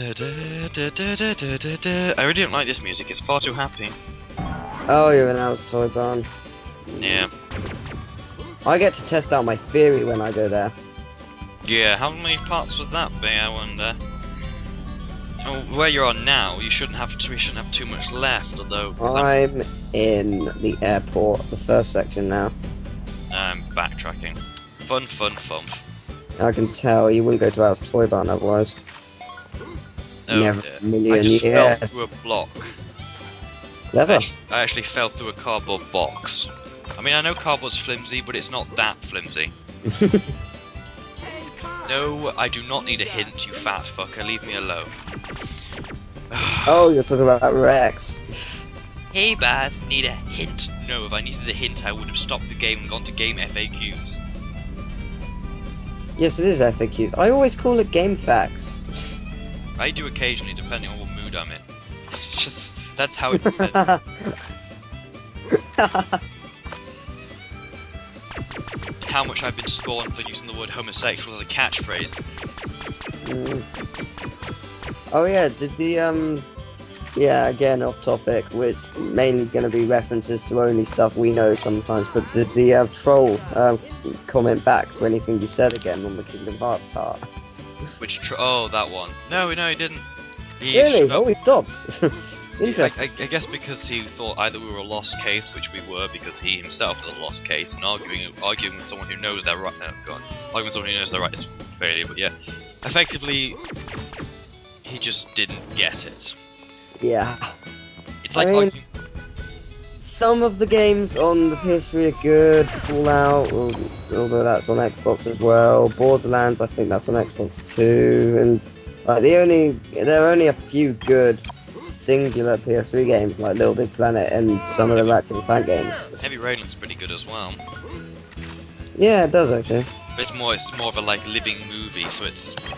I really don't like this music, it's far too happy. Oh, you're in Al's Toy Barn. Yeah. I get to test out my theory when I go there. Yeah, how many parts would that be, I wonder? Oh, where you're on now, we shouldn't have too much left, although... I'm in the airport, the first section now. I'm backtracking. Fun. I can tell you wouldn't go to Al's Toy Barn otherwise. Oh, Never dear. a million I just years. fell through a block. Never. I actually fell through a cardboard box. I mean, I know cardboard's flimsy, but it's not that flimsy. No, I do not need a hint, you fat fucker. Leave me alone. Oh, you're talking about Rex. Hey, Baz, need a hint? No, if I needed a hint, I would have stopped the game and gone to game FAQs. Yes, it is FAQs. I always call it game facts. I do occasionally, depending on what mood I'm in. It's just, that's how it is. How much I've been scorned for using the word homosexual as a catchphrase. Oh yeah, did the yeah, again off topic, which mainly going to be references to only stuff we know sometimes, but did the troll comment back to anything you said again on the Kingdom Hearts part? Oh, that one. No, he didn't. Really? Oh, he stopped. Interesting. I guess because he thought either we were a lost case, which we were, because he himself is a lost case, and arguing with someone who knows they're right. Oh god, arguing with someone who knows they're right is failure. But yeah, effectively, he just didn't get it. Yeah. It's like arguing. Some of the games on the PS3 are good. Fallout, although that's on Xbox as well. Borderlands, I think that's on Xbox too. And like there are only a few good singular PS3 games like Little Big Planet and some of the Ratchet and Clank games. Heavy Rain looks pretty good as well. Yeah, it does actually. But it's more of a like living movie, so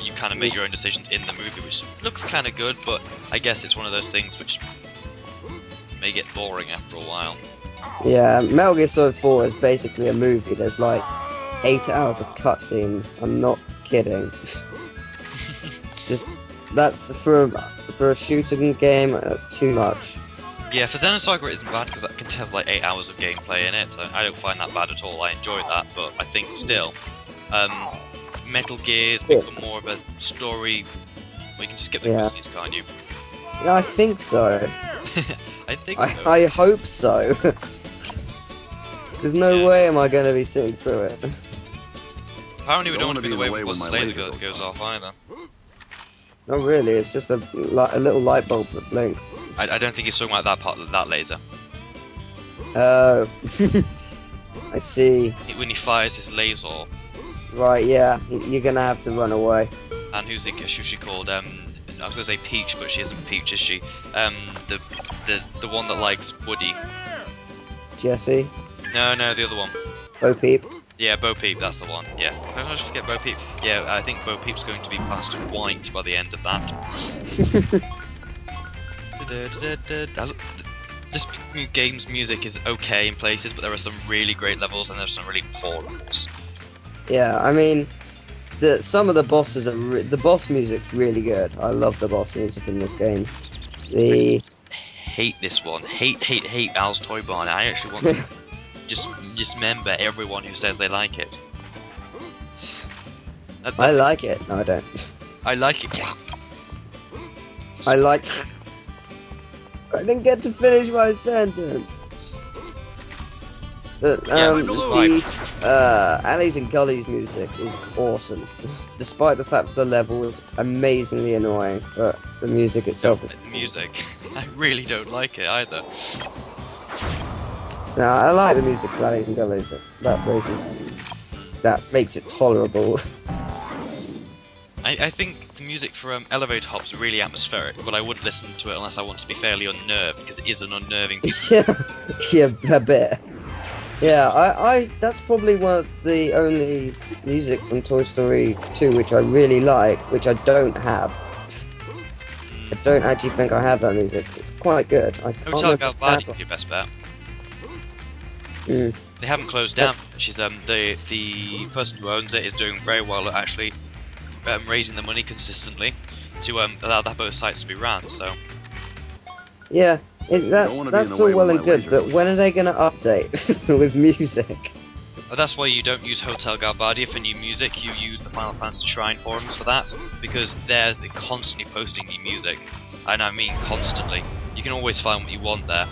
you kind of make your own decisions in the movie, which looks kind of good. But I guess it's one of those things which may get boring after a while. Yeah, Metal Gear Solid 4 is basically a movie. There's like 8 hours of cutscenes. I'm not kidding. That's for a shooting game. That's too much. Yeah, for Xenosaga it isn't bad because that contains like 8 hours of gameplay in it, so I don't find that bad at all. I enjoy that, but I think still, Metal Gear's become more of a story. Well, you can just skip the cutscenes, can't you? Yeah, I think so. I think so. I hope so. There's no way am I going to be sitting through it. Apparently we don't want to be the way once the laser goes off either. Not really, it's just a little light bulb that blinks. I don't think he's talking about that part of that laser. Oh. I see. When he fires his laser. Right, yeah, you're gonna have to run away. And who's she called? I was gonna say Peach, but she isn't Peach, is she? The one that likes Woody. Jesse? No, the other one. Bo Peep? Yeah, Bo Peep, that's the one. Yeah. How did I forget Bo Peep? Yeah, I think Bo Peep's going to be plastered white by the end of that. This game's music is okay in places, but there are some really great levels and there's some really poor levels. Yeah, I mean, some of the bosses are the boss music's really good. I love the boss music in this game. Hate this one. Hate Al's Toy Barn. I actually want to just dismember everyone who says they like it. I like it. No, I don't. I like it. I didn't get to finish my sentence. But, Alleys and Gullies music is awesome. Despite the fact that the level is amazingly annoying, but the music itself is... Music. I really don't like it either. No, I like the music for Alleys and Gullies. That makes it tolerable. I think the music for Elevator Hop's really atmospheric, but I would listen to it unless I want to be fairly unnerved, because it is an unnerving yeah, a bit. Yeah, that's probably one of the only music from Toy Story 2 which I really like, which I don't have. I don't actually think I have that music. It's quite good. Hotel Galvani's your best bet. Mm. They haven't closed down. She's the person who owns it is doing very well at actually raising the money consistently to allow both sites to be ran. So Yeah, that's all well and good, but when are they going to update with music? that's why you don't use Hotel Galbadia for new music. You use the Final Fantasy Shrine forums for that, because they're constantly posting new music, and I mean constantly. You can always find what you want there.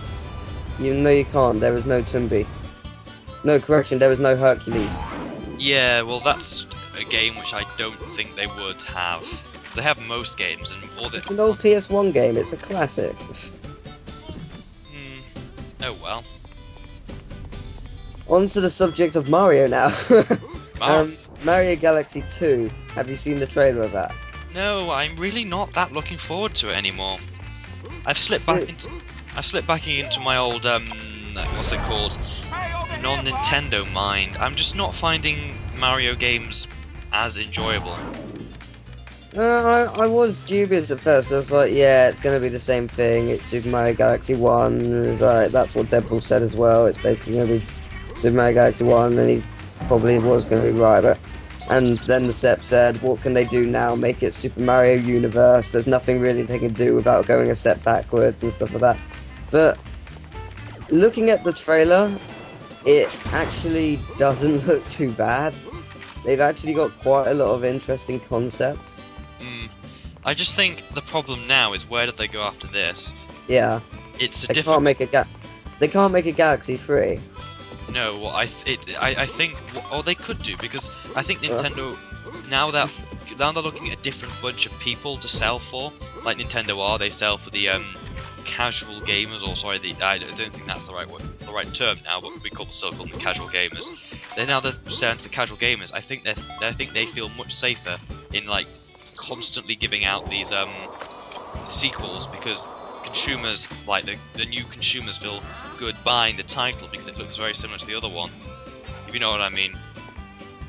No, you can't. There is no Tumbi. No, correction, there is no Hercules. Yeah, well, that's a game which I don't think they would have. They have most games, and all the... It's an old PS1 game. It's a classic. Oh well. On to the subject of Mario now. Mario. Mario Galaxy 2. Have you seen the trailer of that? No, I'm really not that looking forward to it anymore. I've slipped back into my old what's it called? Non-Nintendo mind. I'm just not finding Mario games as enjoyable. I was dubious at first. I was like, yeah, it's going to be the same thing. It's Super Mario Galaxy 1. It was like, that's what Deadpool said as well. It's basically going to be Super Mario Galaxy 1, and he probably was going to be right. And then the SEP said, what can they do now? Make it Super Mario Universe. There's nothing really they can do without going a step backwards and stuff like that. But looking at the trailer, it actually doesn't look too bad. They've actually got quite a lot of interesting concepts. I just think the problem now is, where did they go after this? Yeah. It's a they different... They can't make a Galaxy 3. No, well, I think... Oh, they could do, because I think Nintendo... Now they're looking at a different bunch of people to sell for. Like Nintendo are, they sell for the casual gamers, or sorry, I don't think that's the right term now, but we still call them casual gamers. They're selling to the casual gamers. I think they feel much safer in like constantly giving out these sequels, because consumers, like the new consumers, feel good buying the title because it looks very similar to the other one. If you know what I mean.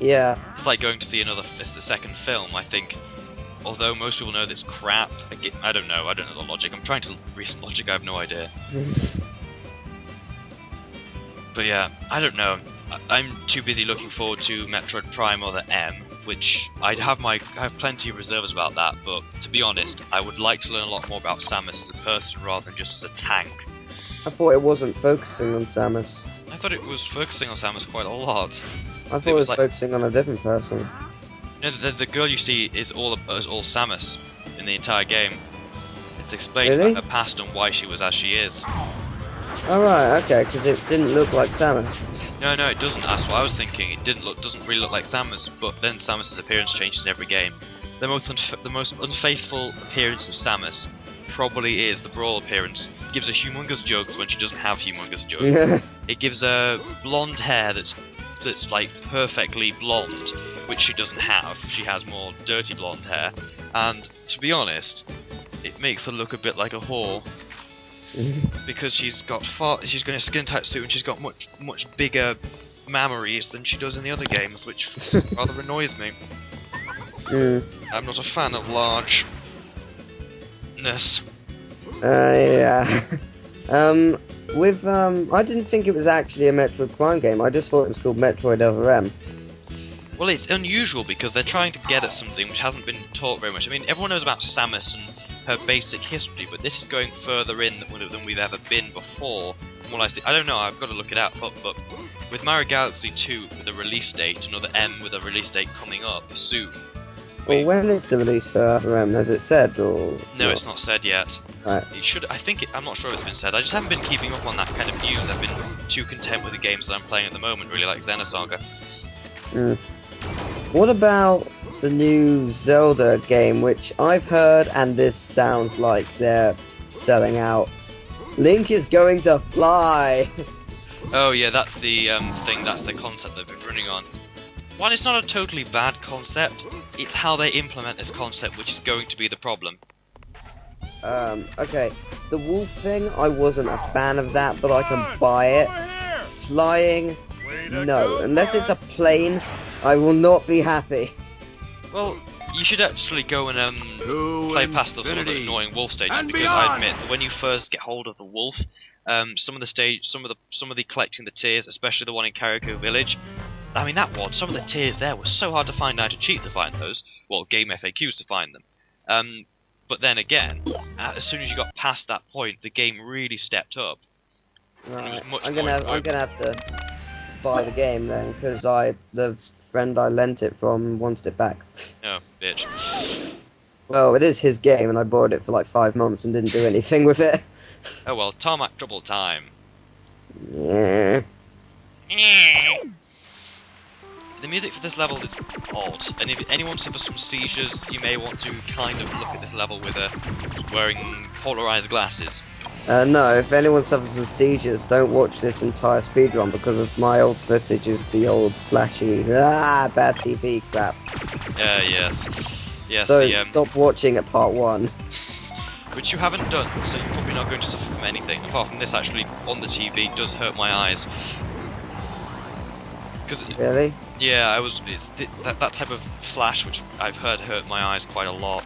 Yeah. It's like going to see the second film. I think, although most people know that it's crap, I don't know the logic. I'm trying to read some logic. I have no idea. But yeah, I don't know. I'm too busy looking forward to Metroid Prime or the M, which I have plenty of reserves about that, but to be honest, I would like to learn a lot more about Samus as a person rather than just as a tank. I thought it wasn't focusing on Samus. I thought it was focusing on Samus quite a lot. I thought it was focusing on a different person. No, the girl you see is all Samus in the entire game. It's explained about her past and why she was as she is. Alright, okay, because it didn't look like Samus. No, it doesn't. That's what I was thinking. It doesn't really look like Samus, but then Samus's appearance changes in every game. The most unfaithful appearance of Samus probably is the Brawl appearance. It gives her humongous jugs when she doesn't have humongous jugs. It gives her blonde hair that's like perfectly blonde, which she doesn't have. She has more dirty blonde hair, and to be honest, it makes her look a bit like a whore. Because she's got a skin tight suit and she's got much bigger mammaries than she does in the other games, which rather annoys me. I'm not a fan of largeness. Yeah. I didn't think it was actually a Metroid Prime game. I just thought it was called Metroid Other M. Well, it's unusual because they're trying to get at something which hasn't been taught very much. I mean, everyone knows about Samus and her basic history, but this is going further in than we've ever been before. From what I see, I don't know. I've got to look it up. But with Mario Galaxy 2 with a release date, another M with a release date coming up soon. Well, when is the release for Other M? Has it said or? No, not? It's not said yet. Right. It should. I'm not sure if it's been said. I just haven't been keeping up on that kind of news. I've been too content with the games that I'm playing at the moment. Really like Xenosaga. What about the new Zelda game, which I've heard, and this sounds like they're selling out? Link is going to fly! Oh yeah, that's the thing, that's the concept they've been running on. One, it's not a totally bad concept, it's how they implement this concept which is going to be the problem. Okay, the wolf thing, I wasn't a fan of that, but I can buy it. Flying, no. Unless it's a plane, I will not be happy. Well, you should actually go and play past the sort of annoying wolf stages, because I admit that when you first get hold of the wolf, some of the collecting the tears, especially the one in Karaoke Village, I mean, that one, some of the tiers there were so hard to find. I had to cheat to find those. Well, game FAQs to find them. But then again, as soon as you got past that point, the game really stepped up. Right. Much I'm more gonna have to buy the game then, because the friend I lent it from wanted it back. Oh, bitch. Well, it is his game, and I borrowed it for like 5 months and didn't do anything with it. Oh well, tarmac trouble time. Yeah. The music for this level is odd, and if anyone suffers from seizures, you may want to kind of look at this level with wearing polarized glasses. No, if anyone suffers from seizures, don't watch this entire speedrun because of my old footage is the old flashy, bad TV crap. Yes. So stop watching at part 1. Which you haven't done, so you're probably not going to suffer from anything, apart from this actually on the TV does hurt my eyes. Really? Yeah, that type of flash, which I've heard hurt my eyes quite a lot.